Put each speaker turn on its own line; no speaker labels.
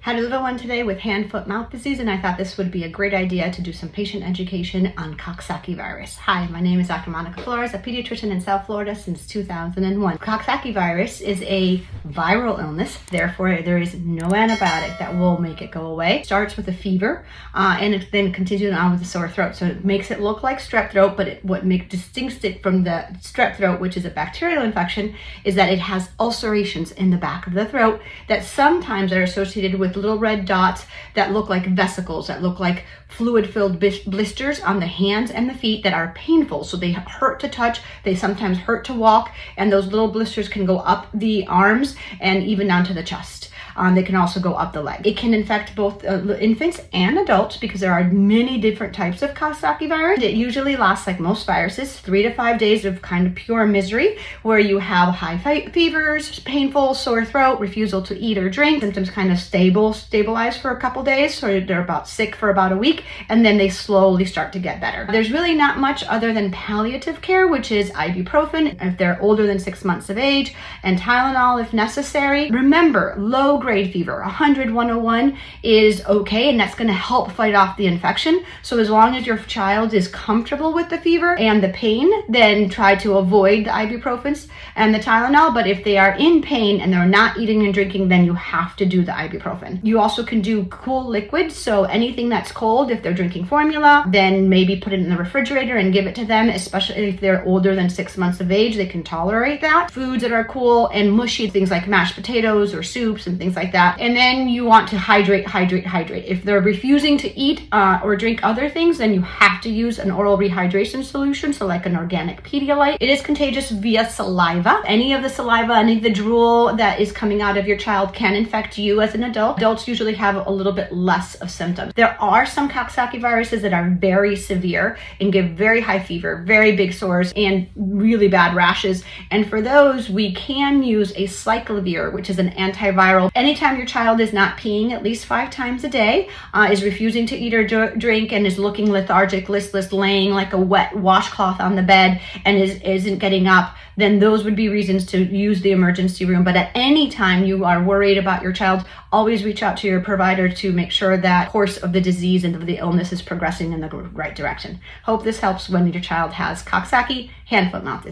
Had a little one today with hand, foot, mouth disease, and I thought this would be a great idea to do some patient education on Coxsackie virus. Hi, my name is Dr. Monica Flores, a pediatrician in South Florida since 2001. Coxsackie virus is a viral illness, therefore there is no antibiotic that will make it go away. It starts with a fever, and it then continues on with a sore throat. So it makes it look like strep throat, but what distincts it from the strep throat, which is a bacterial infection, is that it has ulcerations in the back of the throat that sometimes are associated with little red dots that look like vesicles, that look like fluid-filled blisters on the hands and the feet that are painful. So they hurt to touch, they sometimes hurt to walk, and those little blisters can go up the arms and even down to the chest. They can also go up the leg. It can infect both infants and adults because there are many different types of Coxsackie virus. It usually lasts, like most viruses, 3 to 5 days of kind of pure misery, where you have high fevers, painful sore throat, refusal to eat or drink, symptoms kind of stabilize for a couple days, so they're about sick for about a week, and then they slowly start to get better. There's really not much other than palliative care, which is ibuprofen if they're older than 6 months of age, and Tylenol if necessary. Remember, low-grade fever, 100, 101 is okay, and that's going to help fight off the infection. So as long as your child is comfortable with the fever and the pain, then try to avoid the ibuprofens and the Tylenol. But if they are in pain and they're not eating and drinking, then you have to do the ibuprofen. You also can do cool liquids, so anything that's cold, if they're drinking formula, then maybe put it in the refrigerator and give it to them, especially if they're older than 6 months of age. They can tolerate that. Foods that are cool and mushy, things like mashed potatoes or soups and things like that. And then you want to hydrate. If they're refusing to eat or drink other things, then you have to use an oral rehydration solution, so like an organic Pedialyte. It is contagious via saliva. Any of the saliva, any of the drool that is coming out of your child can infect you as an adult. Adults usually have a little bit less of symptoms. There are some Coxsackie viruses that are very severe and give very high fever, very big sores, and really bad rashes. And for those, we can use a cyclovir, which is an antiviral. Anytime your child is not peeing at least 5 times a day, is refusing to eat or drink, and is looking lethargic, listless, laying like a wet washcloth on the bed, and isn't getting up, then those would be reasons to use the emergency room. But at any time you are worried about your child, always reach out to your provider to make sure that course of the disease and of the illness is progressing in the right direction. Hope this helps when your child has Coxsackie, hand, foot, mouth disease.